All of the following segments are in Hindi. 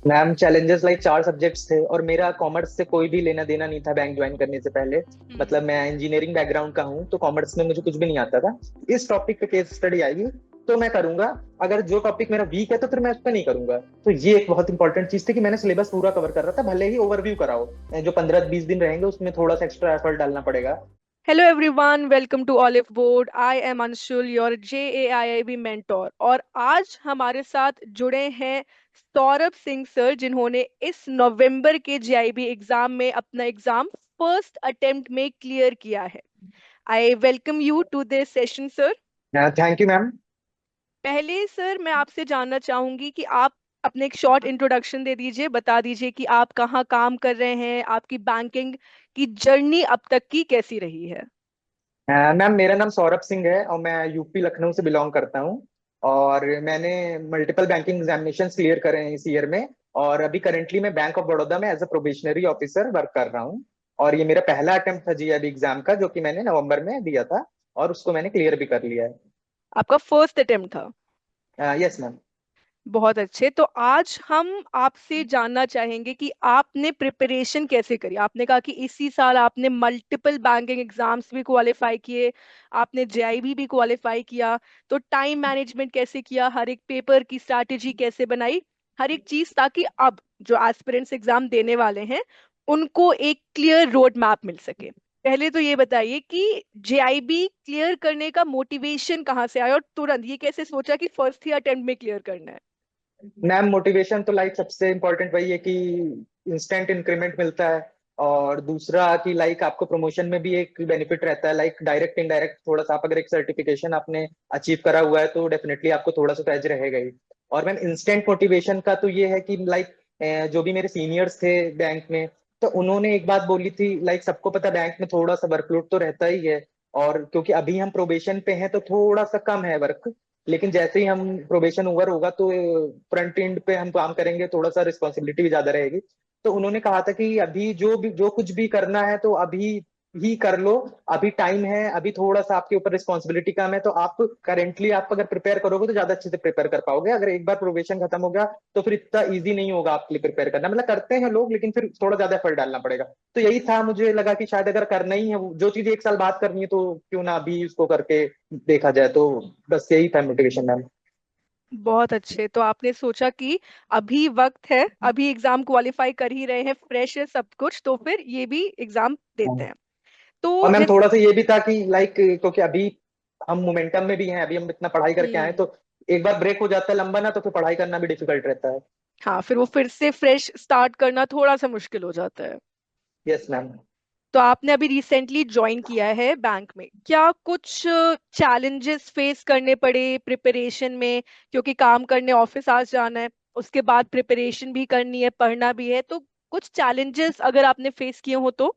मैम चैलेंजेस लाइक चार सब्जेक्ट्स थे और मेरा कॉमर्स से कोई भी लेना देना नहीं था बैंक ज्वाइन करने से पहले। हम्म। मतलब मैं इंजीनियरिंग बैकग्राउंड का हूँ तो कॉमर्स में मुझे कुछ भी नहीं आता था। इस टॉपिक पे केस स्टडी आएगी तो मैं करूंगा। अगर जो टॉपिक मेरा वीक है तो फिर मैं उस पर नहीं करूंगा। तो ये एक बहुत इंपॉर्टेंट चीज थी कि मैंने सिलेबस पूरा कवर कर रहा था, भले ही ओवरव्यू कराओ। जो 15-20 दिन रहेंगे उसमें थोड़ा सा एक्स्ट्रा एफर्ट डालना पड़ेगा। Hello everyone, welcome to olive board. I am Anshul, your JAIIB mentor. और आज हमारे साथ जुड़े हैं सौरभ सिंह सर, जिन्होंने इस नवंबर के JIB एग्जाम में अपना एग्जाम फर्स्ट अटेम्प्ट में क्लियर किया है। I welcome you to this session sir. Thank you ma'am. पहले सर मैं आपसे जानना चाहूंगी कि आप अपने एक शॉर्ट इंट्रोडक्शन दे दीजिए, बता दीजिए कि आप कहाँ काम कर रहे हैं, आपकी बैंकिंग की जर्नी अब तक की कैसी रही है। मैम मेरा नाम सौरभ सिंह है और मैं यूपी लखनऊ से बिलोंग करता हूँ। और मैंने मल्टीपल बैंकिंग एग्जामिनेशन क्लियर करे हैं इस ईयर में। और अभी करेंटली मैं बैंक ऑफ बड़ौदा में as a probationary officer work कर रहा हूँ। और ये मेरा पहला अटेम्प्ट था जीआईबी एग्जाम का, जो कि मैंने नवंबर में दिया था और उसको मैंने क्लियर भी कर लिया आपका फर्स्ट अटेम्प्ट था। है। Yes ma'am. बहुत अच्छे। तो आज हम आपसे जानना चाहेंगे कि आपने प्रिपरेशन कैसे करी। आपने कहा कि इसी साल आपने मल्टीपल बैंकिंग एग्जाम्स भी क्वालिफाई किए, आपने JIB भी क्वालिफाई किया। तो टाइम मैनेजमेंट कैसे किया, हर एक पेपर की स्ट्रैटेजी कैसे बनाई, हर एक चीज, ताकि अब जो एस्पिरेंट्स एग्जाम देने वाले हैं उनको एक क्लियर रोड मैप मिल सके। पहले तो ये बताइए कि JIB क्लियर करने का मोटिवेशन कहाँ से आया, और तुरंत ये कैसे सोचा कि फर्स्ट ही अटेम्प्ट में क्लियर करना है। मैम मोटिवेशन तो लाइक सबसे इम्पोर्टेंट वही है कि इंस्टेंट इंक्रीमेंट मिलता है। और दूसरा कि लाइक आपको प्रमोशन में भी एक बेनिफिट रहता है, लाइक डायरेक्ट इनडायरेक्ट थोड़ा सा। आप अगर एक सर्टिफिकेशन आपने अचीव करा हुआ है तो डेफिनेटली आपको थोड़ा सा तो एज रहेगा ही। और मैम इंस्टेंट मोटिवेशन का तो ये है कि लाइक जो भी मेरे सीनियर्स थे बैंक में, तो उन्होंने एक बात बोली थी। लाइक सबको पता बैंक में थोड़ा सा वर्कलोड तो रहता ही है। और क्योंकि अभी हम प्रोबेशन पे हैं तो थोड़ा सा कम है वर्क। लेकिन जैसे ही हम प्रोबेशन ओवर होगा तो फ्रंट एंड पे हम काम करेंगे, थोड़ा सा रिस्पॉन्सिबिलिटी भी ज्यादा रहेगी। तो उन्होंने कहा था कि अभी जो कुछ भी करना है तो अभी ही कर लो। अभी टाइम है, अभी थोड़ा सा आपके ऊपर रिस्पॉन्सिबिलिटी कम है, तो आप करेंटली आप अगर प्रिपेयर करोगे तो ज्यादा अच्छे से प्रिपेयर कर पाओगे। अगर एक बार प्रोबेशन खत्म हो गया तो फिर इतना इजी नहीं होगा आपके लिए प्रिपेयर करना। मतलब करते हैं लोग लेकिन फिर थोड़ा ज्यादा एफर्ट डालना पड़ेगा। तो यही था, मुझे लगा कि शायद अगर करना ही है जो चीज एक साल बाद करनी है तो क्यों ना अभी उसको करके देखा जाए। तो बस यही था मोटिवेशन मैम। बहुत अच्छे। तो आपने सोचा कि अभी वक्त है, अभी एग्जाम क्वालिफाई कर ही रहे हैं, फ्रेश है सब कुछ, तो फिर ये भी एग्जाम देते हैं। और तो मैम जैसे थोड़ा सा ये भी था कि लाइक क्योंकि अभी हम मोमेंटम में भी हैं, अभी हम इतना पढ़ाई करके आए हम्म। तो एक बार ब्रेक हो जाता है लंबा ना, तो फिर पढ़ाई करना भी डिफिकल्ट रहता है। हाँ, फिर वो फिर से फ्रेश स्टार्ट करना थोड़ा सा मुश्किल हो जाता है। Yes ma'am. तो आपने अभी रिसेंटली ज्वाइन किया है बैंक में, क्या कुछ चैलेंजेस फेस करने पड़े प्रिपरेशन में? क्योंकि काम करने ऑफिस आ जाना है, उसके बाद प्रिपरेशन भी करनी है, पढ़ना भी है, तो कुछ चैलेंजेस अगर आपने फेस किए हो तो।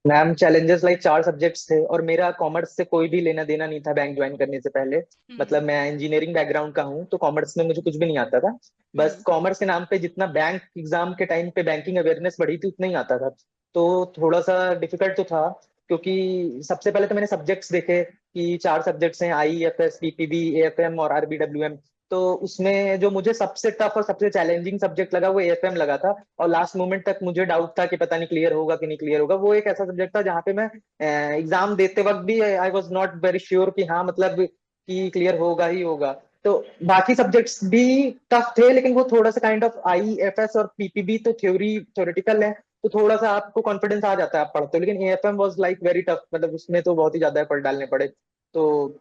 मैम चैलेंजेस लाइक चार सब्जेक्ट्स थे और मेरा कॉमर्स से कोई भी लेना देना नहीं था बैंक ज्वाइन करने से पहले। हम्म। मतलब मैं इंजीनियरिंग बैकग्राउंड का हूँ तो कॉमर्स में मुझे कुछ भी नहीं आता था। बस हम्म। कॉमर्स के नाम पे जितना बैंक एग्जाम के टाइम पे बैंकिंग अवेयरनेस बढ़ी थी उतना ही आता था। तो थोड़ा सा डिफिकल्ट तो था। क्योंकि सबसे पहले तो मैंने सब्जेक्ट्स देखे कि चार सब्जेक्ट्स हैं: IEFS, PPB, AFM और RBWM। तो उसमें जो मुझे सबसे टफ और सबसे चैलेंजिंग सब्जेक्ट लगा वो AFM लगा था। और लास्ट मोमेंट तक मुझे डाउट था कि पता नहीं क्लियर होगा कि नहीं क्लियर होगा। वो एक ऐसा सब्जेक्ट था जहाँ पे मैं एग्जाम देते वक्त भी I was not very sure कि हाँ मतलब कि क्लियर होगा ही होगा। तो बाकी सब्जेक्ट्स भी टफ थे लेकिन वो थोड़ा सा काइंड ऑफ IEFS और PPB तो थ्योरेटिकल है। तो थोड़ा सा आपको कॉन्फिडेंस आ जाता है आप पढ़ते हो। लेकिन AFM was like very tough, मतलब उसमें तो बहुत ही ज्यादा एफर्ट डालने पड़े। तो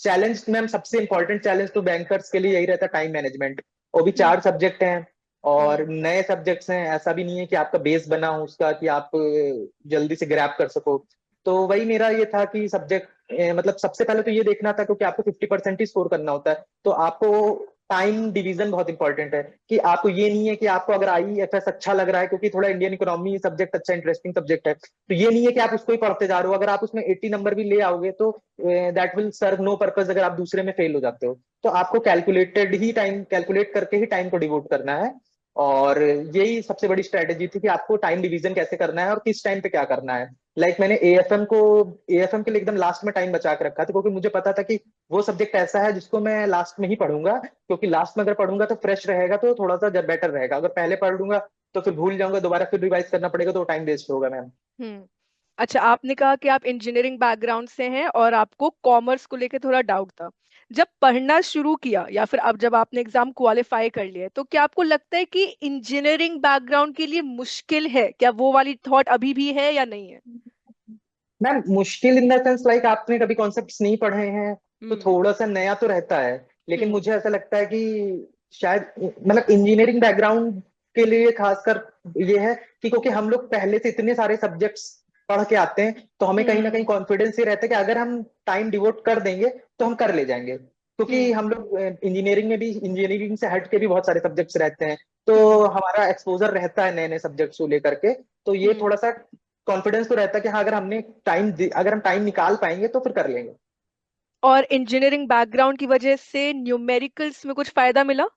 चैलेंज मैम सबसे इंपॉर्टेंट चैलेंज तो बैंकर्स के लिए यही रहता है, टाइम मैनेजमेंट। वो भी चार हम्म। सब्जेक्ट हैं और हम्म। नए सब्जेक्ट्स हैं। ऐसा भी नहीं है कि आपका बेस बना हो उसका कि आप जल्दी से ग्रैब कर सको। तो वही मेरा ये था कि सब्जेक्ट मतलब सबसे पहले तो ये देखना था क्योंकि आपको 50% ही स्कोर करना होता है। तो आपको टाइम डिवीजन बहुत इंपॉर्टेंट है कि आपको ये नहीं है कि आपको अगर IEFS अच्छा लग रहा है क्योंकि थोड़ा इंडियन इकोनॉमी सब्जेक्ट अच्छा इंटरेस्टिंग सब्जेक्ट है, तो ये नहीं है कि आप उसको ही पढ़ते जा रहे हो। अगर आप उसमें 80 नंबर भी ले आओगे तो that will serve no purpose अगर आप दूसरे में फेल हो जाते हो। तो आपको कैलकुलेटेड ही टाइम, कैलकुलेट करके ही टाइम को डिवोट करना है। और यही सबसे बड़ी स्ट्रेटेजी थी कि आपको टाइम डिवीजन कैसे करना है और किस टाइम पे क्या करना है। लाइक मैंने AFM के लिए एकदम लास्ट में टाइम बचा के रखा था क्योंकि मुझे पता था कि वो सब्जेक्ट ऐसा है जिसको मैं लास्ट में ही पढ़ूंगा, क्योंकि लास्ट में अगर पढ़ूंगा तो फ्रेश रहेगा, तो थोड़ा सा बेटर रहेगा। अगर पहले पढ़ लूंगा तो फिर भूल जाऊंगा, दोबारा फिर रिवाइज करना पड़ेगा, तो टाइम वेस्ट होगा मैम। हम्म। अच्छा, आपने कहा कि आप इंजीनियरिंग बैकग्राउंड से हैं और आपको कॉमर्स को लेकर थोड़ा डाउट था। जब पढ़ना शुरू किया या फिर अब जब आपने एग्जाम क्वालिफाई कर लिया है, तो क्या आपको लगता है कि इंजीनियरिंग बैकग्राउंड के लिए मुश्किल है? क्या वो वाली थॉट अभी भी है या नहीं है? मैम मुश्किल इन द सेंस लाइक आपने कभी कॉन्सेप्ट्स नहीं पढ़े हैं, तो हम्म। थोड़ा सा नया तो रहता है। लेकिन हम्म। मुझे ऐसा लगता है कि शायद मतलब इंजीनियरिंग बैकग्राउंड के लिए खासकर ये है कि क्योंकि हम लोग पहले से इतने सारे सब्जेक्ट्स पढ़ के आते हैं, तो हमें कहीं ना कहीं हम्म। कॉन्फिडेंस ये रहता है कि अगर हम टाइम डिवोट कर देंगे तो हम कर ले जाएंगे, क्योंकि हम्म। हम लोग इंजीनियरिंग में भी इंजीनियरिंग से हट के भी बहुत सारे सब्जेक्ट्स रहते हैं, तो हम्म। हमारा एक्सपोजर रहता है नए नए सब्जेक्ट्स को लेकर के। तो ये हम्म। थोड़ा सा कॉन्फिडेंस तो रहता है कि हाँ, अगर हम टाइम निकाल पाएंगे तो फिर कर लेंगे। और इंजीनियरिंग बैकग्राउंड की वजह से न्यूमेरिकल्स में कुछ फायदा मिला?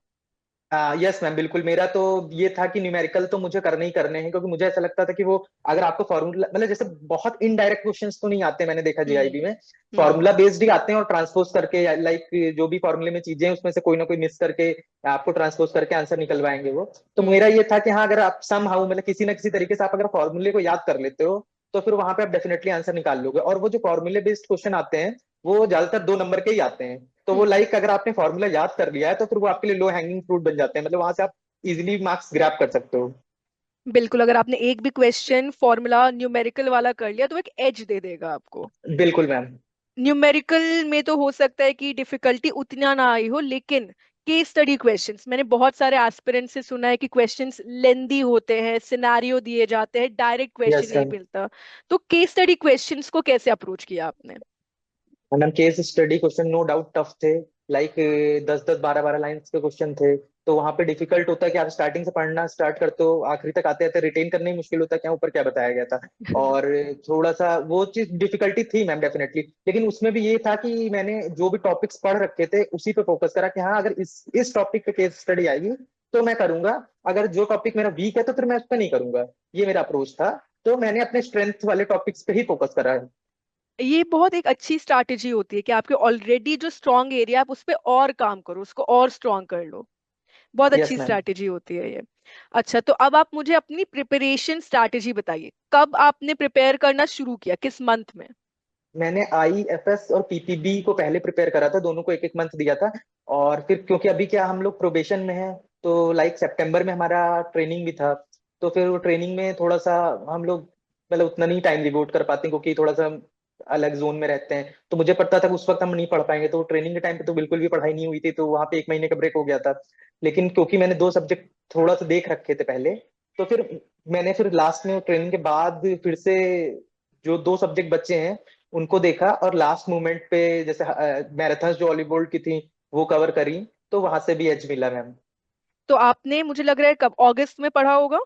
यस मैम, बिल्कुल। मेरा तो ये था कि न्यूमेरिकल तो मुझे करने ही करने हैं, क्योंकि मुझे ऐसा लगता था कि वो अगर आपको फॉर्मूला मतलब जैसे बहुत इनडायरेक्ट क्वेश्चंस तो नहीं आते, मैंने देखा हम्म। जेआईबी में हम्म। फॉर्मूला बेस्ड ही आते हैं, और ट्रांसपोज करके लाइक जो भी फॉर्मूले में चीजें हैं उसमें से कोई ना कोई मिस करके आपको ट्रांसपोज करके आंसर निकलवाएंगे वो। तो मेरा हम्म। ये था कि हाँ, अगर आप सम हाउ मतलब किसी ना किसी तरीके से आप अगर फॉर्मूले को याद कर लेते हो, तो फिर वहां पे आप डेफिनेटली आंसर निकाल लोगे। और वो जो फॉर्मूले बेस्ड क्वेश्चन आते हैं वो ज्यादातर 2 नंबर के ही आते हैं, तो वो हम्म। लाइक अगर आपने फॉर्मूला याद कर लिया है तो फिर वो आपके लिए लो हैंगिंग फ्रूट बन जाते हैं, मतलब वहां से आप इजिली मार्क्स ग्रैब कर सकते हो। बिल्कुल, अगर आपने एक भी क्वेश्चन फॉर्मूला न्यूमेरिकल वाला कर लिया तो वो एक एज दे देगा आपको। बिल्कुल मैम। न्यूमेरिकल में तो हो सकता है कि डिफिकल्टी उतना ना आई हो, लेकिन केस स्टडी क्वेश्चंस मैंने बहुत सारे एस्पिरेंट से सुना है कि क्वेश्चंस लेंदी होते हैं, सिनारियो दिए जाते हैं, डायरेक्ट क्वेश्चन यस नहीं मैम। मिलता। तो केस स्टडी क्वेश्चंस को कैसे अप्रोच किया आपने? Ma'am case study question no doubt tough थे, लाइक 10-10 12-12 लाइंस के क्वेश्चन थे। तो वहां पे डिफिकल्ट होता है कि आप स्टार्टिंग से पढ़ना स्टार्ट करते हो, आखिरी तक आते आते रिटेन करने ही मुश्किल होता है क्या ऊपर क्या बताया गया था। और थोड़ा सा वो चीज डिफिकल्टी थी मैम डेफिनेटली, लेकिन उसमें भी ये था कि मैंने जो भी टॉपिक्स पढ़ रखे थे उसी पे फोकस करा कि हाँ, अगर इस टॉपिक पे केस स्टडी आएगी तो मैं करूंगा, अगर जो टॉपिक मेरा वीक है तो फिर मैं उस पर नहीं करूंगा। ये मेरा अप्रोच था। तो मैंने अपने स्ट्रेंथ वाले टॉपिक्स पे ही फोकस करा है। ये बहुत एक अच्छी स्ट्रैटेजी होती है कि आपके ऑलरेडी जो स्ट्रांग एरिया आप उस पर और काम करो, उसको और स्ट्रांग कर लो। बहुत यस अच्छी मैम। स्ट्रैटेजी होती है ये। अच्छा, तो अब आप मुझे अपनी प्रिपरेशन स्ट्रैटेजी बताइए। कब आपने प्रिपेयर करना शुरू किया, किस मंथ में? मैंने आईएफएस और पीपीबी को पहले प्रिपेयर करा था, दोनों को एक एक मंथ दिया था। और फिर क्योंकि अभी क्या हम लोग प्रोबेशन में हैं, तो लाइक सितंबर में हमारा ट्रेनिंग भी था, तो फिर वो ट्रेनिंग में थोड़ा सा हम लोग मतलब उतना नहीं टाइम डिवोट कर पाते, क्योंकि थोड़ा सा अलग जोन में रहते हैं। तो मुझे पता था कि उस वक्त हम नहीं पढ़ पाएंगे, तो ट्रेनिंग के टाइम पे तो बिल्कुल भी पढ़ाई नहीं हुई थी, तो वहां पे 1 महीने का ब्रेक हो गया था। लेकिन क्योंकि मैंने 2 सब्जेक्ट थोड़ा सा देख रखे थे पहले, तो फिर मैंने फिर लास्ट में ट्रेनिंग के बाद फिर से जो 2 सब्जेक्ट बचे हैं उनको देखा, और लास्ट मोमेंट पे जैसे मैराथन जो वॉलीबॉल की थी वो कवर करी, तो वहां से भी एज मिला मैम। तो आपने, मुझे लग रहा है, कब अगस्त में पढ़ा होगा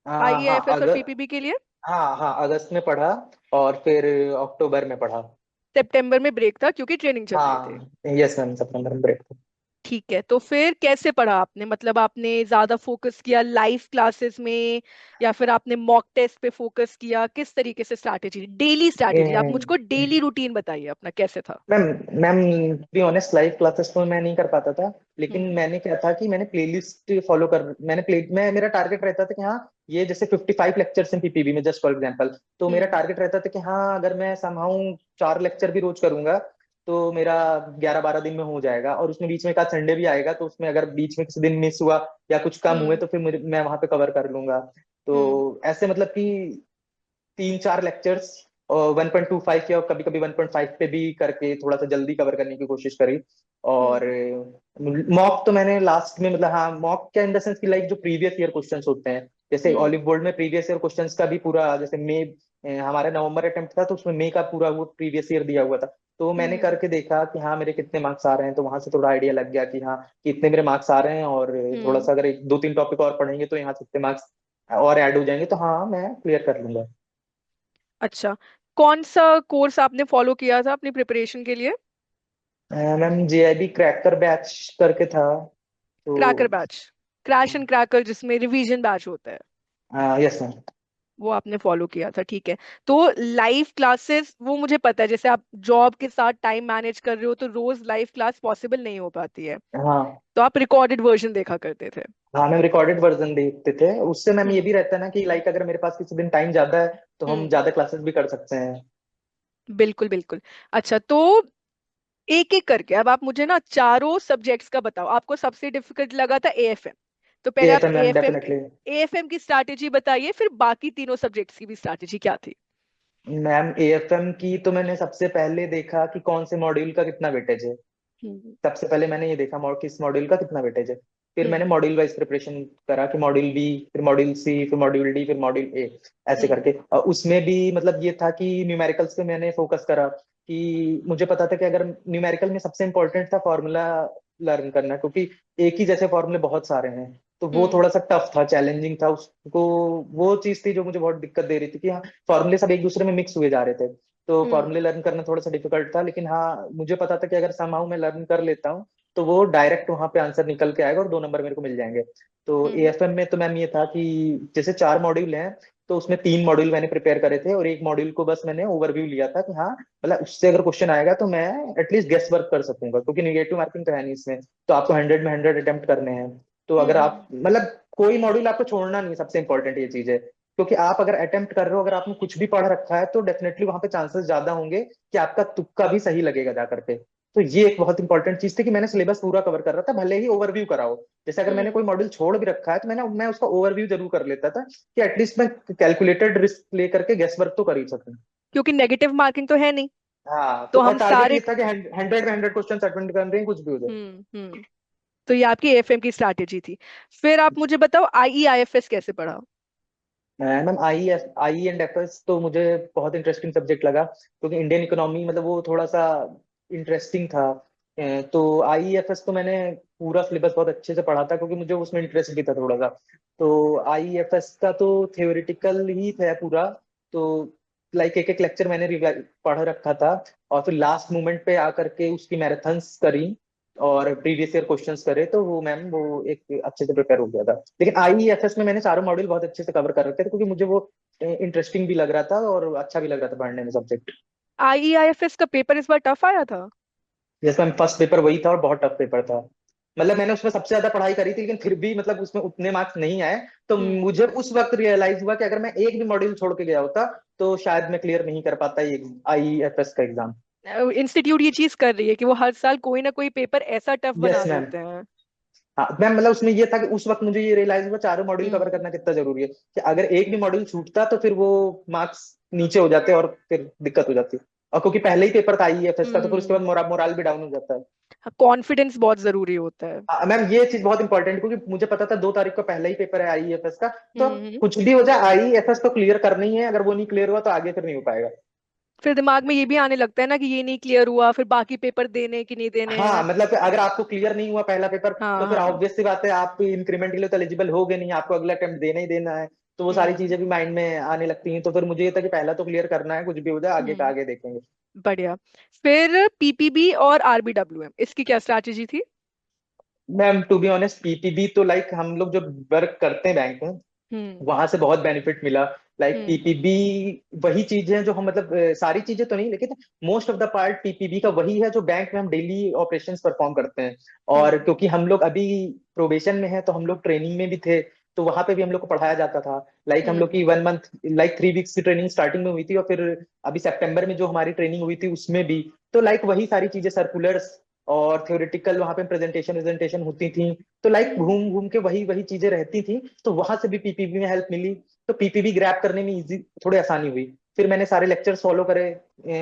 हाँ आईएएफएस और अगर पीपीबी के लिए? हाँ हाँ, अगस्त में पढ़ा और फिर अक्टूबर में पढ़ा। सितंबर में ब्रेक था क्योंकि ट्रेनिंग चल रही थी। हाँ यस मैम, सितंबर में ब्रेक था। ठीक है, तो फिर कैसे पढ़ा आपने? मतलब आपने ज्यादा फोकस किया लाइव क्लासेस में या फिर आपने मॉक टेस्ट पे फोकस किया? किस तरीके से स्ट्रैटेजी, डेली स्ट्रैटेजी आप मुझको डेली रूटीन बताइए अपना, कैसे था? Ma'am ma'am be honest live classes तो मैं नहीं कर पाता था, लेकिन हम्म। मैंने क्या था कि मैंने प्लेलिस्ट फॉलो कर मैंने प्ले मैं मेरा टारगेट रहता था कि हाँ, ये जैसे 55 लेक्चर्स हैं पीपीबी में जस्ट फॉर एग्जांपल, तो मेरा हम्म। टारगेट रहता था कि हाँ, अगर मैं समहाउ 4 लेक्चर भी रोज करूंगा तो मेरा 11-12 दिन में हो जाएगा, और उसमें बीच में एक आध संडे भी आएगा, तो उसमें अगर बीच में किसी दिन मिस हुआ या कुछ कम हुए हम्म। तो फिर मैं वहां पे कवर कर लूंगा। हम्म। तो ऐसे मतलब कि 3-4 लेक्चर्स और 1.25 या कभी कभी 1.5 पे भी करके थोड़ा सा जल्दी कवर करने की कोशिश करी। और हम्म। मॉक तो मैंने लास्ट में मतलब हाँ, मॉक क्या इन द सेंस कि लाइक जो प्रीवियस ईयर क्वेश्चंस होते हैं, जैसे हम्म। ऑलिव बोर्ड में प्रीवियस ईयर क्वेश्चंस का भी पूरा जैसे मई हमारा नवंबर अटेम्प्ट था, तो उसमें मई का पूरा वो प्रीवियस ईयर दिया हुआ था। तो मैंने हम्म। करके देखा कि हाँ, मेरे कितने मार्क्स आ रहे हैं, तो वहां से थोड़ा आइडिया लग गया कि हाँ, कि इतने मेरे मार्क्स आ रहे हैं, और थोड़ा हम्म। सा अगर 1 2 3 टॉपिक और पढ़ेंगे तो यहाँ से इतने मार्क्स और ऐड हो जाएंगे, तो हाँ, मैं क्लियर कर लूंगा। अच्छा, कौन सा कोर्स आपने फॉलो किया था अपनी प्रिपरेशन के लिए? मैम जेआईबी क्रैकर बैच करके था, तो cracker batch? Crash and cracker जिसमें रिवीजन बैच होता है? Yes ma'am. वो आपने फॉलो किया था, ठीक है। तो लाइव क्लासेस वो मुझे पता है, जैसे आप जॉब के साथ टाइम मैनेज कर रहे हो तो रोज लाइव क्लास पॉसिबल नहीं हो पाती है, हाँ तो आप रिकॉर्डेड वर्जन देखा करते थे। हाँ, मैम रिकॉर्डेड वर्जन देखते थे, उससे मैम ये हम्म भी रहता है ना कि लाइक अगर मेरे पास किसी दिन टाइम ज्यादा है तो हम हम्म। ज्यादा क्लासेस भी कर सकते हैं। बिल्कुल बिल्कुल। अच्छा, तो एक एक करके अब आप मुझे ना चारों सब्जेक्ट्स का बताओ। आपको सबसे डिफिकल्ट लगा था एएफएम, तो पहले आप AFM ma'am AFM definitely. AFM की स्ट्रैटेजी बताइए, फिर बाकी तीनों सब्जेक्ट्स की भी स्ट्रैटेजी क्या थी। मैम एएफएम की तो मैंने सबसे पहले देखा कि कौन से मॉड्यूल का कितना वेटेज है। हम्म सबसे पहले मैंने ये देखा किस मॉड्यूल का कितना वेटेज है। फिर मैंने हम्म मॉड्यूल वाइज प्रिपरेशन करा कि मॉड्यूल बी, फिर मॉड्यूल सी, फिर मॉड्यूल डी, फिर मॉड्यूल ए, ऐसे हम्म करके। और उसमें भी मतलब ये था कि न्यूमेरिकल्स पे मैंने फोकस करा कि मुझे पता था कि अगर न्यूमेरिकल में सबसे इंपॉर्टेंट था फॉर्मूला लर्न करना, क्योंकि एक ही जैसे फॉर्मूले बहुत सारे हैं। तो वो हम्म थोड़ा सा टफ था, चैलेंजिंग था उसको। वो चीज थी जो मुझे बहुत दिक्कत दे रही थी कि हाँ, फॉर्मूले सब एक दूसरे में मिक्स हुए जा रहे थे। तो हम्म फॉर्मूले लर्न करना थोड़ा सा डिफिकल्ट था, लेकिन हाँ मुझे पता था कि अगर समहाउ मैं लर्न कर लेता हूँ तो वो डायरेक्ट वहां पे आंसर निकल के आएगा और 2 नंबर मेरे को मिल जाएंगे। तो हम्म एएफएम में तो मैम ये था कि जैसे 4 मॉड्यूल हैं, तो उसमें 3 मॉड्यूल मैंने प्रिपेयर करे थे और एक मॉड्यूल को बस मैंने ओवरव्यू लिया था कि हाँ मतलब उससे अगर क्वेश्चन आएगा तो मैं एटलीस्ट गेस वर्क कर सकूंगा, क्योंकि निगेटिव मार्किंग तो है नहीं इसमें। तो आपको 100 में 100 अटेम्प्ट करने हैं। तो अगर आप हम्म मतलब कोई मॉड्यूल आपको छोड़ना नहीं, सबसे इंपॉर्टेंट ये चीज है, क्योंकि आप अगर अटेम्प्ट कर रहे हो, अगर आपने कुछ भी पढ़ रखा है तो डेफिनेटली वहां पे चांसेस ज्यादा होंगे कि आपका तुक्का भी सही लगेगा जा करके। तो ये एक बहुत इंपॉर्टेंट चीज थी कि मैंने सिलेबस पूरा कवर कर रहा था, भले ही ओवरव्यू कराओ। जैसे अगर मैंने हम्म। कोई मॉड्यूल छोड़ भी रखा है तो मैं उसका ओवरव्यू जरूर कर लेता था कि एटलीस्ट मैं कैलकुलेटेड रिस्क ले करके गेस वर्क तो कर ही सकूं। क्योंकि नेगेटिव मार्किंग तो है नहीं, हाँ तो, तो और हम टारगेट सारे। ये था कि 100 में 100 क्वेश्चन अटेंड कर रहे हैं, कुछ भी हो जाए। तो ये आपकी एएफएम की स्ट्रैटेजी थी। फिर आप मुझे बताओ आईईआईएफएस कैसे पढ़ा। Ma'am I and F S तो मुझे बहुत इंटरेस्टिंग सब्जेक्ट लगा, क्योंकि इंडियन इकोनॉमी मतलब वो थोड़ा सा इंटरेस्टिंग था। तो आई एफ एस तो मैंने पूरा सिलेबस बहुत अच्छे से पढ़ा था, क्योंकि मुझे उसमें इंटरेस्ट भी था थोड़ा सा। तो आई एफ एस का तो थ्योरेटिकल ही था पूरा। तो लाइक एक एक लेक्चर मैंने पढ़ रखा था, और फिर लास्ट मोमेंट पे आकर के उसकी मैराथन्स करी और प्रीवियस ईयर क्वेश्चंस करे, तो वो मैम वो एक अच्छे से प्रिपेयर हो गया था। लेकिन आईईएफएस में मैंने सारे मॉड्यूल बहुत अच्छे से कवर कर रखे थे, क्योंकि मुझे वो इंटरेस्टिंग भी लग रहा था और अच्छा भी लग रहा था पढ़ने में सब्जेक्ट। आईईआईएफएस का पेपर इस बार टफ आया था। जैसे मैम फर्स्ट पेपर वही था और बहुत टफ पेपर था। मतलब मैंने उसमें सबसे ज्यादा पढ़ाई करी थी, लेकिन फिर भी मतलब उसमें उतने मार्क्स नहीं आए। तो हम्म। मुझे उस वक्त रियलाइज हुआ कि अगर मैं एक भी मॉड्यूल छोड़ के गया होता तो शायद मैं क्लियर नहीं कर पाता ये आईईएफएस का एग्जाम। इंस्टीट्यूट ये चीज कर रही है कि वो हर साल कोई ना कोई पेपर ऐसा टफ यस बना मैम। देते हैं। हाँ मैम, मतलब उसमें ये था कि उस वक्त मुझे ये रियलाइज हुआ चारों मॉड्यूल कवर हम्म करना कितना जरूरी है, कि अगर एक भी मॉड्यूल छूटता तो फिर वो मार्क्स नीचे हो जाते और फिर दिक्कत हो जाती। और क्योंकि पहले ही पेपर था आईईएफएस का, तो फिर उसके बाद हम्म। मोराल भी डाउन हो जाता है। कॉन्फिडेंस बहुत जरूरी होता है। मैम ये चीज बहुत इंपॉर्टेंट, क्योंकि मुझे पता था 2 तारीख को पहला ही पेपर है आईईएफएस का। तो हम्म। कुछ भी हो जाए आईईएफएस तो क्लियर करना ही है, अगर वो नहीं क्लियर हुआ तो आगे फिर नहीं हो पाएगा। फिर दिमाग में ये भी आने लगता है ना कि ये नहीं क्लियर हुआ, फिर बाकी पेपर देने कि नहीं देने हाँ हैं। मतलब कि अगर आपको क्लियर नहीं हुआ पहला पेपर, तो हाँ फिर हाँ। ऑब्वियस सी बात है आप इंक्रीमेंट के लिए तो एलिजिबल होगे नहीं, आपको अगला अटेम्प्ट देना ही देना है। तो वो सारी हम्म चीजें भी माइंड में आने लगती हैं। तो फिर मुझे ये था कि पहला तो क्लियर करना है, कुछ भी हो जाए आगे का हम्म। आगे देखेंगे। बढ़िया। फिर पीपीबी और आरबीडब्ल्यूएम इसकी क्या स्ट्रैटेजी थी। Ma'am to be honest PPB तो लाइक हम लोग जो वर्क करते हैं बैंक में, हम्म वहां से बहुत बेनिफिट मिला। लाइक हम्म पीपीबी वही चीज है जो हम मतलब सारी चीजें तो नहीं, लेकिन most of the part PPB का वही है जो बैंक में हम डेली ऑपरेशंस परफॉर्म करते हैं। और हम्म क्योंकि हम लोग अभी प्रोबेशन में है तो हम लोग ट्रेनिंग में भी थे, तो वहां पे भी हम लोग को पढ़ाया जाता था। लाइक हम लोग हम्म की 1 मंथ लाइक 3 वीक्स की ट्रेनिंग स्टार्टिंग में हुई थी, और फिर अभी सितंबर में जो हमारी ट्रेनिंग हुई थी उसमें भी। तो लाइक वही सारी चीजें सर्कुलर्स और थ्योरेटिकल वहां पे प्रेजेंटेशन प्रेजेंटेशन होती थी। तो लाइक हम्म घूम घूम के वही वही चीजें रहती थी। तो वहां से भी पीपीबी में हेल्प मिली। तो पीपीबी ग्रैप करने में इजी थोड़ी आसानी हुई। फिर मैंने सारे लेक्चर्स फॉलो करे,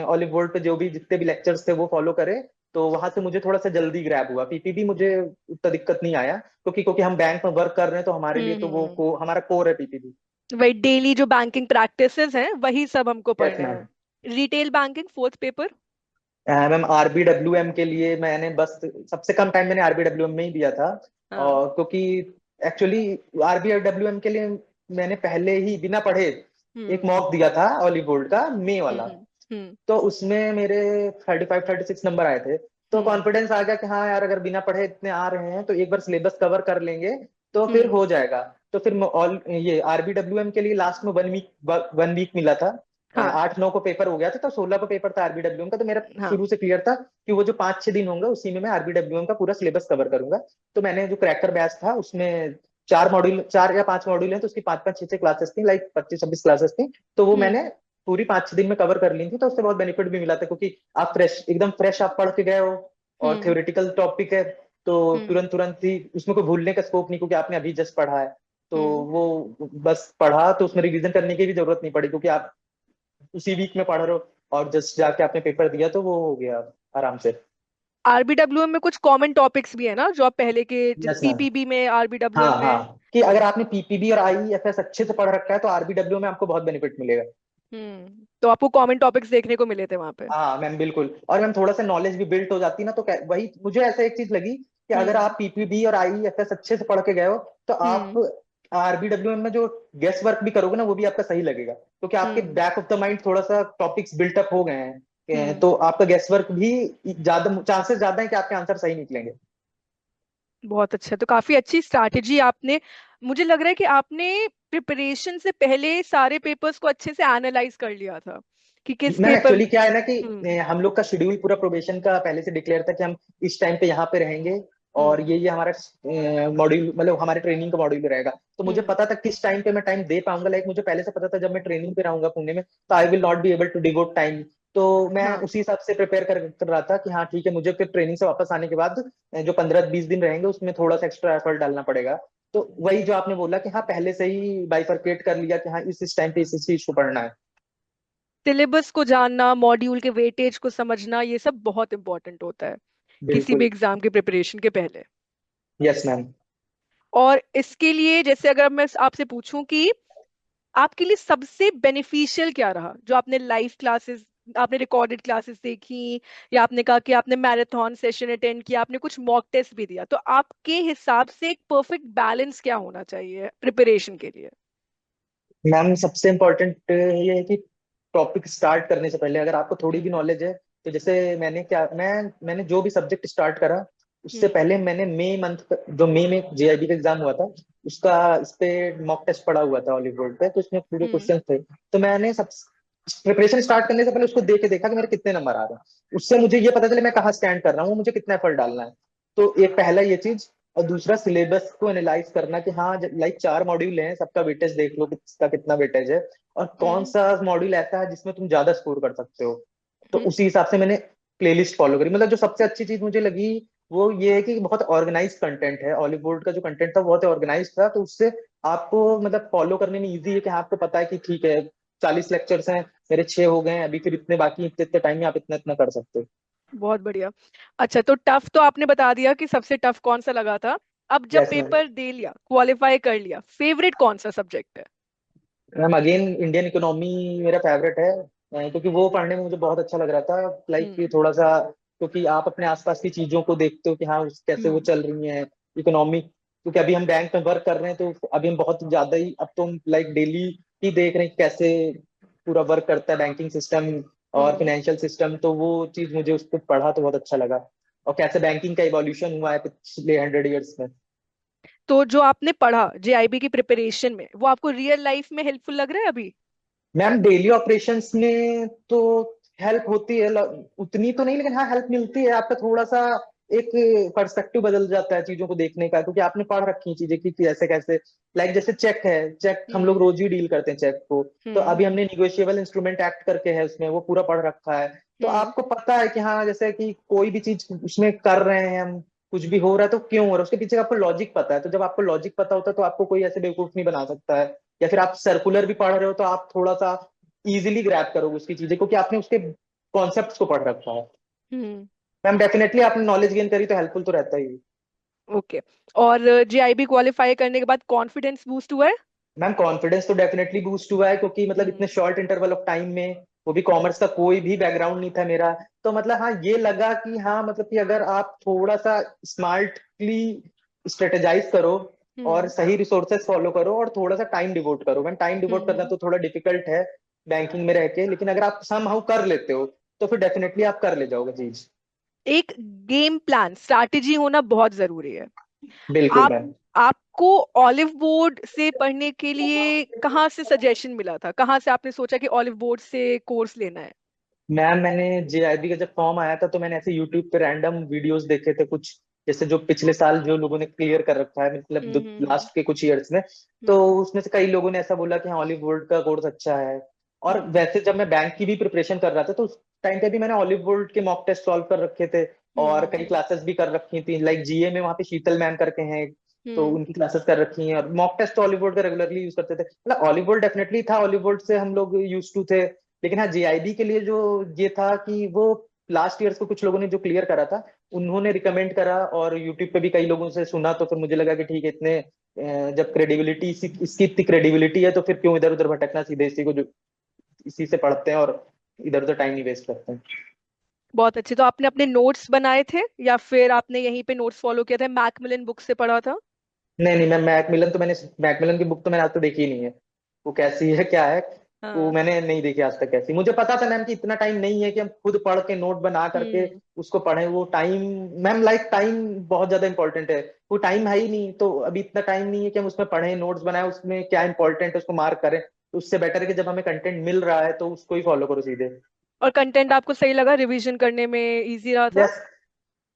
ऑलिव बोर्ड पे जो भी जितने भी लेक्चर्स थे वो फॉलो करे। तो वहां से मुझे थोड़ा सा जल्दी ग्रैप हुआ, पीपीबी मुझे उतना दिक्कत नहीं आया, क्योंकि हम बैंक में वर्क कर रहे हैं तो हमारे लिए तो वो हम्म। हमारा कोर है पीपीबी। वही डेली जो बैंकिंग प्रैक्टिसेस हैं वही सब हमको यस पढ़ने मैम। हैं। Retail banking fourth paper. Ma'am RBWM के लिए मैंने बस सबसे कम टाइम मैंने आरबीडब्ल्यूएम में ही दिया था। हाँ। और क्योंकि एक्चुअली आरबीडब्ल्यूएम के लिए मैंने पहले ही बिना पढ़े एक हम्म मॉक दिया था ऑलिव गोल्ड का मे वाला। हम्म हम्म तो उसमें मेरे 35-36 नंबर आए थे। तो हम्म कॉन्फिडेंस आ गया कि हाँ यार, अगर बिना पढ़े इतने आ रहे हैं तो एक बार सिलेबस कवर कर लेंगे तो फिर हम्म हो जाएगा। तो फिर ऑल ये आरबीडब्ल्यूएम के लिए लास्ट में 1 वीक मिला था। हाँ 8-9 को पेपर हो गया था, तो 16 को पेपर था आरबीडब्ल्यूएम का। तो मेरा हाँ। शुरू से क्लियर था कि वो जो 5-6 दिन होंगे उसी में मैं आरबीडब्ल्यूएम का पूरा सिलेबस कवर करूंगा। तो मैंने जो क्रैकर बैच था उसमें 4 मॉड्यूल, 4 या 5 मॉड्यूल हैं, तो उसकी 5-5 6-6 क्लासेस थी, लाइक 25-26 क्लासेस थी। तो वो हम्म मैंने पूरी 5-6 दिन में कवर कर ली थी। तो उससे बहुत बेनिफिट भी मिला था, क्योंकि आप फ्रेश, एकदम फ्रेश आप पढ़ के गए हो, और हम्म थ्योरेटिकल टॉपिक है, तो हम्म तुरंत तुरंत ही उसमें कोई भूलने का स्कोप नहीं, क्योंकि आपने अभी जस्ट पढ़ा है। तो हम्म। वो बस पढ़ा, तो उसमें रिवीजन करने की भी जरूरत नहीं पड़ी, क्योंकि आप उसी वीक में पढ़ रहे हो, और जस्ट जाके आपने पेपर दिया तो वो हो गया आराम से। आरबीडब्ल्यूएम में कुछ कॉमन टॉपिक्स भी है ना जो आप पहले के, जैसे यस मैम। पीपीबी में, हाँ आरबीडब्ल्यूएम में। हाँ, कि अगर आपने पीपीबी और आईईएफएस अच्छे से पढ़ रखा है तो आरबीडब्ल्यू में आपको बहुत बेनिफिट मिलेगा। तो आपको कॉमन टॉपिक्स देखने को मिले थे वहां पे। हाँ मैम बिल्कुल। और मैम थोड़ा सा नॉलेज भी बिल्ट हो जाती है ना, तो वही मुझे ऐसा एक चीज लगी कि अगर हम्म आप पीपीबी और आईईएफएस अच्छे से पढ़ के गए हो, तो आप हम्म आरबीडब्ल्यू में जो गेस वर्क भी करोगे ना, वो भी आपका सही लगेगा, क्योंकि आपके हम्म बैक ऑफ द माइंड थोड़ा सा टॉपिक्स बिल्टअप हो गए हैं। हम्म। तो आपका गेस वर्क भी ज्यादा, चांसेस ज्यादा है कि आपके आंसर सही निकलेंगे। बहुत अच्छा, तो काफी अच्छी स्ट्रैटेजी आपने, मुझे लग रहा है कि आपने प्रिपरेशन से पहले सारे पेपर्स को अच्छे से एनालाइज कर लिया था कि किस मैम पेपर। एक्चुअली क्या है ना कि हम्म हम लोग का शेड्यूल पूरा प्रोबेशन का पहले से डिक्लेयर था कि हम इस टाइम पे यहाँ पे रहेंगे, और हम्म ये हमारा मॉड्यूल, मतलब हमारे ट्रेनिंग का मॉड्यूल रहेगा। तो मुझे हम्म पता था किस टाइम पे मैं टाइम दे पाऊंगा, लाइक मुझे पहले से पता था जब मैं ट्रेनिंग पे रहूंगा पुणे में, तो I will not be able to devote time. तो मैं हाँ। उसी हिसाब से प्रिपेयर कर रहा था कि हाँ ठीक है, मुझे फिर ट्रेनिंग से वापस आने के बाद जो 15-20 दिन रहेंगे उसमें थोड़ा सा एक्स्ट्रा एफर्ट डालना पड़ेगा। तो वही जो आपने बोला कि हाँ पहले से ही बाइफरकेट कर लिया कि हाँ इस टाइम पे इस चीज को पढ़ना है। सिलेबस को जानना, मॉड्यूल के वेटेज को समझना, ये सब बहुत इंपॉर्टेंट होता है किसी भी बिल्कुल। एग्जाम के प्रिपरेशन के पहले। Yes ma'am. और इसके लिए जैसे अगर मैं आपसे पूछूं कि आपके लिए सबसे बेनिफिशियल क्या रहा, जो आपने लाइव क्लासेस, आपने रिकॉर्डेड क्लासेस देखी, या आपने कहा कि आपने मैराथन सेशन अटेंड किया, आपने कुछ मॉक टेस्ट भी दिया, तो आपके हिसाब से एक परफेक्ट बैलेंस क्या होना चाहिए प्रिपरेशन के लिए। मैम सबसे इम्पोर्टेंट ये है कि टॉपिक स्टार्ट करने से पहले अगर आपको थोड़ी भी नॉलेज है, तो जैसे मैंने जो भी सब्जेक्ट स्टार्ट करा, उससे हम्म पहले मैंने मई मंथ, जो मई में जेआईबी का एग्जाम हुआ था, उसका इस पे मॉक टेस्ट पड़ा हुआ था ऑलिव बोर्ड पे, तो उसमें पूरे हम्म क्वेश्चन थे। तो मैंने सब प्रिपरेशन स्टार्ट करने से पहले उसको देख के देखा कि मेरे कितने नंबर आ रहे हैं, उससे मुझे ये पता चले मैं कहाँ स्टैंड कर रहा हूँ, मुझे कितना एफर्ट डालना है। तो एक पहला ये चीज। और दूसरा सिलेबस को एनालाइज करना कि हाँ, लाइक 4 मॉड्यूल हैं, सबका वेटेज देख लो किसका कितना वेटेज है, और कौन हम्म सा मॉड्यूल ऐसा है जिसमें तुम ज्यादा स्कोर कर सकते हो। तो हम्म। उसी हिसाब से मैंने प्लेलिस्ट फॉलो करी। मतलब जो सबसे अच्छी चीज मुझे लगी वो ये है कि बहुत ऑर्गेनाइज कंटेंट है, ऑलिव बोर्ड का जो कंटेंट था बहुत ऑर्गेनाइज था, तो उससे आपको मतलब फॉलो करने में इजी है कि हाँ, आपको पता है कि ठीक है 40 लेक्चर्स हैं, मेरे 6 हो गए हैं अभी, फिर इतने बाकी, इतने इतने टाइम में आप इतना इतना कर सकते हो। बहुत बढ़िया। अच्छा, तो टफ तो आपने बता दिया कि सबसे टफ कौन सा लगा था। अब जब यस मैम। पेपर दे लिया, क्वालिफाई कर लिया, फेवरेट कौन सा सब्जेक्ट है। मैम अगेन इंडियन इकोनॉमी मेरा फेवरेट है, क्योंकि वो पढ़ने में मुझे बहुत अच्छा लग रहा था, लाइक हम्म थोड़ा सा, क्योंकि आप अपने आसपास की चीजों को देखते हो कि हाँ कैसे वो हम्म चल रही हैं, इकोनॉमी। क्योंकि अभी हम बैंक में वर्क कर रहे हैं, तो अभी हम बहुत ज्यादा ही, अब तो लाइक डेली ही देख रहे हैं कि कैसे पूरा वर्क करता है बैंकिंग सिस्टम और हम्म। Financial system. तो वो चीज मुझे उस पर पढ़ा तो बहुत अच्छा लगा, और कैसे बैंकिंग का इवोल्यूशन हुआ है पिछले 100 ईयर्स में। तो जो आपने पढ़ा जेआईबी की प्रिपरेशन में, वो आपको रियल लाइफ में हेल्पफुल लग रहा है अभी। मैम डेली ऑपरेशंस में तो हेल्प होती है, उतनी तो नहीं, लेकिन हाँ हेल्प मिलती है। आपका थोड़ा सा एक पर्सपेक्टिव बदल जाता है चीजों को देखने का, क्योंकि आपने पढ़ रखी हैं चीजें कि कैसे कैसे, लाइक जैसे चेक है, चेक हम लोग हम्म रोज ही डील करते हैं चेक को। तो अभी हम्म हमने निगोशिएबल इंस्ट्रूमेंट एक्ट करके है उसमें, वो पूरा पढ़ रखा है। तो हम्म आपको पता है कि हाँ जैसे कि कोई भी चीज उसमें कर रहे हैं हम, कुछ भी हो रहा है तो क्यों हो रहा है, उसके पीछे का आपको लॉजिक पता है। तो जब आपको लॉजिक पता होता है तो आपको कोई ऐसे बेवकूफ नहीं बना सकता है। या फिर आप सर्कुलर भी पढ़ रहे हो तो आप थोड़ा सा इजीली ग्रैब करोगे उसकी चीजें, क्योंकि आपने उसके कॉन्सेप्ट्स को पढ़ रखा है। हम्म। मैम डेफिनेटली आपने नॉलेज गेन करी तो हेल्पफुल तो रहता ही है। ओके। और जेआईबी क्वालिफाई करने के बाद कॉन्फिडेंस बूस्ट हुआ है। मैम कॉन्फिडेंस तो डेफिनेटली बूस्ट हुआ है, क्योंकि मतलब हम्म इतने शॉर्ट इंटरवल ऑफ टाइम में, वो भी कॉमर्स का कोई भी बैकग्राउंड नहीं था मेरा। तो मतलब हाँ ये लगा कि हाँ मतलब कि अगर आप थोड़ा सा स्मार्टली स्ट्रेटेजाइज करो, और हम्म सही रिसोर्सेज फॉलो करो, और थोड़ा सा टाइम डिवोट करो। मैम टाइम डिवोट करना हम्म। तो थोड़ा डिफिकल्ट है बैंकिंग में रह के, लेकिन अगर आप सम हाउ कर लेते हो तो फिर डेफिनेटली आप कर ले जाओगे चीज। एक गेम प्लान, स्ट्रैटेजी होना बहुत जरूरी है। बिल्कुल आप मैम। आपको ऑलिव बोर्ड से पढ़ने के लिए कहाँ से सजेशन मिला था, कहाँ से आपने सोचा कि ऑलिव बोर्ड से कोर्स लेना है? मैम मैंने जेआईबी का जब फॉर्म आया था तो मैंने ऐसे यूट्यूब पे रैंडम वीडियोस देखे थे कुछ, जैसे जो पिछले साल जो लोगों ने क्लियर कर रखा है, मतलब हम्म। लास्ट के कुछ ईयर्स में। तो हम्म। उसमें से कई लोगों ने ऐसा बोला कि हाँ ऑलिव बोर्ड का कोर्स अच्छा है। और हम्म। वैसे जब मैं बैंक की भी प्रिपरेशन कर रहा था तो उस टाइम पे भी मैंने ऑलिव बोर्ड के मॉक टेस्ट सॉल्व कर रखे थे। और कई हम्म। क्लासेस भी कर रखी थी, लाइक जीए में वहाँ पे शीतल मैम करके हैं, तो हम्म। उनकी क्लासेस कर रखी हैं। और मॉक टेस्ट तो ऑलिव बोर्ड का रेगुलरली यूज करते थे, मतलब ऑलिव बोर्ड डेफिनेटली था, ऑलिव बोर्ड से हम लोग यूज टू थे। लेकिन हाँ जेआईबी के लिए जो ये था कि वो लास्ट ईयर को कुछ लोगों ने जो क्लियर करा था, उन्होंने रिकमेंड करा, और यूट्यूब पे भी कई लोगों से सुना, तो फिर मुझे लगा कि ठीक है, इतने जब क्रेडिबिलिटी इसकी इतनी क्रेडिबिलिटी है तो फिर क्यों इधर उधर भटकना, सीधे इसी को जो इसी से पढ़ते हैं और इधर उधर टाइम नहीं वेस्ट करते हैं। बहुत अच्छे। तो आपने अपने नोट्स बनाए थे या फिर आपने यहीं पे नोट्स फॉलो किया था, मैकमिलन बुक से पढ़ा था? नहीं नहीं मैम, मैकमिलन की बुक तो मैंने आज तक देखी ही नहीं है। वो कैसी है, क्या है? वो हाँ। मैंने नहीं देखी आज तक कैसी। मुझे पता था मैम कि इतना टाइम नहीं है कि हम खुद पढ़ के नोट बना करके हम्म। उसको पढ़ें। वो टाइम, मैम लाइक टाइम बहुत ज्यादा इंपॉर्टेंट है। वो टाइम है ही नहीं, तो अभी इतना टाइम नहीं है कि हम उसमें पढ़ें, नोट्स बनाएं, उसमें क्या इंपॉर्टेंट है उसको मार्क करें। तो उससे बेटर है कि जब हमें कंटेंट मिल रहा है तो उसको ही फॉलो करो सीधे। और कंटेंट आपको सही लगा, रिवीजन करने में इजी रहा था? यस।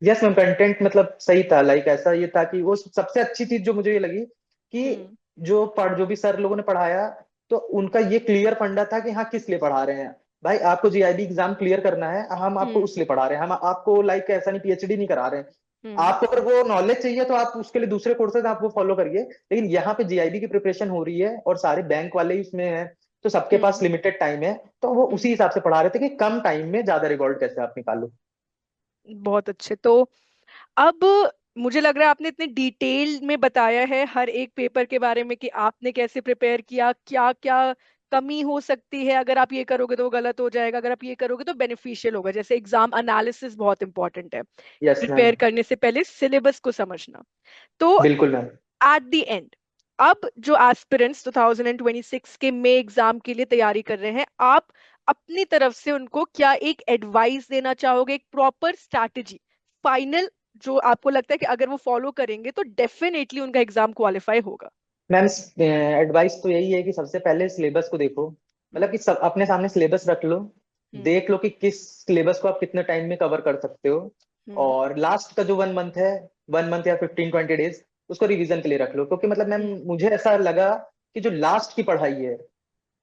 यस मैम, कंटेंट मतलब सही था, लाइक ऐसा ये था कि वो सबसे अच्छी चीज जो मुझे ये लगी कि हम्म। जो भी सर लोगों ने पढ़ाया, तो उनका ये क्लियर फंडा था कि हाँ किस लिए पढ़ा रहे हैं। भाई आपको जीआईबी एग्जाम क्लियर करना है, हम आपको हम्म। उस लिए पढ़ा रहे हैं, हम आपको लाइक ऐसा नहीं पीएचडी नहीं करा रहे हैं। हम्म। आपको अगर वो नॉलेज चाहिए तो आप उसके लिए दूसरे कोर्सेज आप वो फॉलो करिए, लेकिन यहाँ पे जीआईबी की प्रिपरेशन हो रही है और सारे बैंक वाले ही उसमें हैं, तो सबके पास हम्म। लिमिटेड टाइम है। तो वो हम्म। उसी हिसाब से पढ़ा रहे थे कि कम टाइम में ज्यादा रिवॉल्ट कैसे आप निकालो। बहुत अच्छे। तो अब मुझे लग रहा है आपने इतने डिटेल में बताया है हर एक पेपर के बारे में कि आपने कैसे प्रिपेयर किया, क्या क्या कमी हो सकती है, अगर आप ये करोगे तो वो गलत हो जाएगा, अगर आप ये करोगे तो बेनिफिशियल होगा। जैसे एग्जाम एनालिसिस बहुत इंपॉर्टेंट है, यस मैम। प्रिपेयर करने से पहले सिलेबस को समझना। तो बिल्कुल मैम। एट द एंड, अब जो एस्पिरेंट्स 2026 के मे एग्जाम के लिए तैयारी कर रहे हैं, आप अपनी तरफ से उनको क्या एक एडवाइस देना चाहोगे, एक प्रॉपर स्ट्रैटेजी फाइनल, जो आपको लगता है कि अगर वो फॉलो करेंगे तो डेफिनेटली उनका एग्जाम क्वालिफाई होगा? मैम एडवाइस तो यही है कि सबसे पहले सिलेबस को देखो, मतलब हम्म। कि सब अपने सामने सिलेबस रख लो, हम्म। देख लो कि किस सिलेबस को आप कितने टाइम में कवर कर सकते हो। हम्म। और लास्ट का जो 1 मंथ है, 1 मंथ या 15-20 डेज, उसको रिवीजन के लिए रख लो, क्योंकि मतलब मैम हम्म। मुझे ऐसा लगा कि जो लास्ट की पढ़ाई है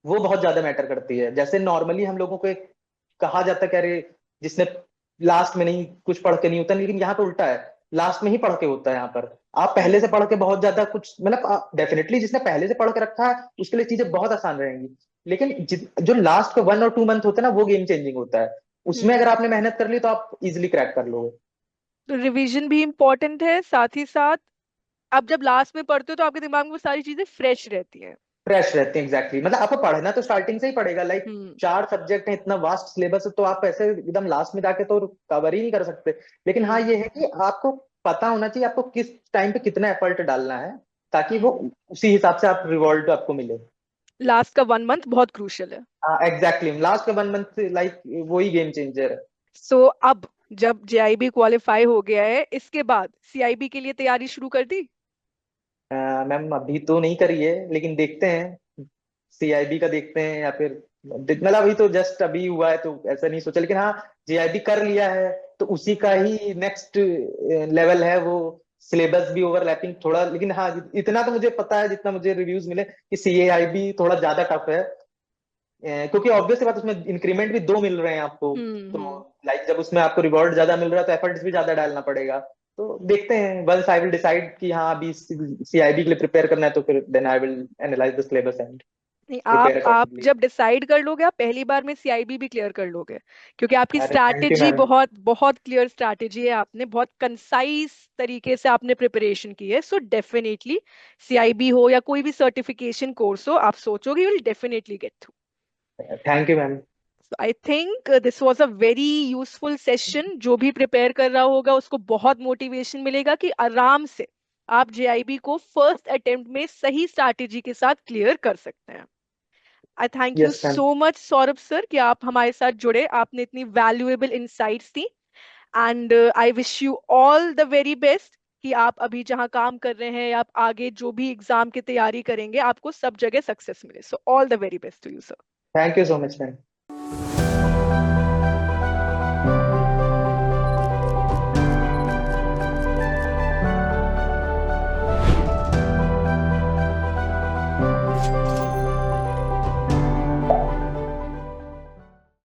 वो बहुत ज्यादा मैटर करती है। जैसे नॉर्मली हम लोगों को एक कहा जाता है कि अरे जिसने लास्ट में नहीं कुछ पढ़ के नहीं होता, लेकिन यहाँ पे उल्टा है, लास्ट में ही पढ़ के होता है यहाँ पर। आप पहले से हम्म। पढ़ के बहुत ज्यादा कुछ, मतलब डेफिनेटली जिसने पहले से पढ़ के रखा है उसके लिए चीजें बहुत आसान रहेंगी। लेकिन जो लास्ट का 1 और 2 मंथ होता है ना, वो गेम चेंजिंग होता है। उसमें हम्म। अगर आपने मेहनत कर ली तो आप इजिली क्रैक कर लोगे। तो रिवीजन भी इम्पोर्टेंट है, साथ ही साथ आप जब लास्ट में पढ़ते हो तो आपके दिमाग में वो सारी चीजें फ्रेश रहती हैं। फ्रेश रहते हैं, एग्जैक्टली मतलब आपको पढ़ना तो स्टार्टिंग से ही पड़ेगा, लाइक हम्म। 4 सब्जेक्ट है, इतना वास्ट सिलेबस है, तो आप ऐसे एकदम लास्ट में जाके तो कवर ही नहीं कर सकते। लेकिन हाँ हम्म। ये है कि आपको पता होना चाहिए आपको किस टाइम पे कितना एफर्ट डालना है, ताकि वो हम्म। उसी हिसाब से आप रिवॉर्ड आपको मिले। लास्ट का 1 मंथ बहुत क्रूशियल है। हाँ एग्जैक्टली, लास्ट का 1 मंथ लाइक वही गेम चेंजर है। सो अब जब जेआईबी क्वालिफाई हो गया है, इसके बाद सीआईबी के लिए तैयारी शुरू कर दी? मैम अभी तो नहीं करी है, लेकिन देखते हैं, सीआईबी का देखते हैं या फिर मतलब अभी तो जस्ट अभी हुआ है तो ऐसा नहीं सोचा, लेकिन हाँ जीआईबी कर लिया है तो उसी का हम्म। ही नेक्स्ट लेवल है वो। सिलेबस भी ओवरलैपिंग थोड़ा, लेकिन हाँ इतना तो मुझे पता है, जितना मुझे रिव्यूज मिले, कि सीआईबी थोड़ा ज्यादा टफ है। क्योंकि ऑब्वियस सी बात, उसमें इंक्रीमेंट भी 2 मिल रहे हैं आपको। हम्म। तो हम्म। लाइक जब उसमें आपको रिवॉर्ड ज्यादा मिल रहा है तो एफर्ट्स भी ज्यादा डालना पड़ेगा। तो देखते हैं, वंस आई विल डिसाइड कि हाँ अभी सीआईबी के लिए प्रिपेयर करना है, तो फिर then I will analyse the syllabus and नहीं, प्रिपेयर आप अकॉर्डिंगली। जब डिसाइड कर लोगे आप पहली बार में सीआईबी भी क्लियर कर लोगे, क्योंकि आपकी अरे थैंक यू स्ट्रैटेजी मैम। बहुत बहुत क्लियर स्ट्रैटेजी है, आपने बहुत कंसाइज तरीके से आपने प्रिपरेशन की है। सो डेफिनेटली सीआईबी हो या कोई भी सर्टिफिकेशन कोर्स हो, आप सोचोगे you will definitely get through. Thank you ma'am. So I think this was a very useful session। जो भी प्रिपेयर कर रहा होगा उसको बहुत मोटिवेशन मिलेगा कि आराम से आप जेआईबी को फर्स्ट अटेम्प्ट में सही स्ट्रैटेजी के साथ क्लियर कर सकते हैं। आई thank you yes ma'am. So much Saurabh sir कि आप हमारे साथ जुड़े, आपने इतनी valuable insights the. And I wish you all the very best. कि आप अभी जहाँ काम कर रहे हैं या आप आगे जो भी एग्जाम की तैयारी करेंगे आपको सब जगह सक्सेस मिले। So all the very best to you sir. Thank you so much ma'am.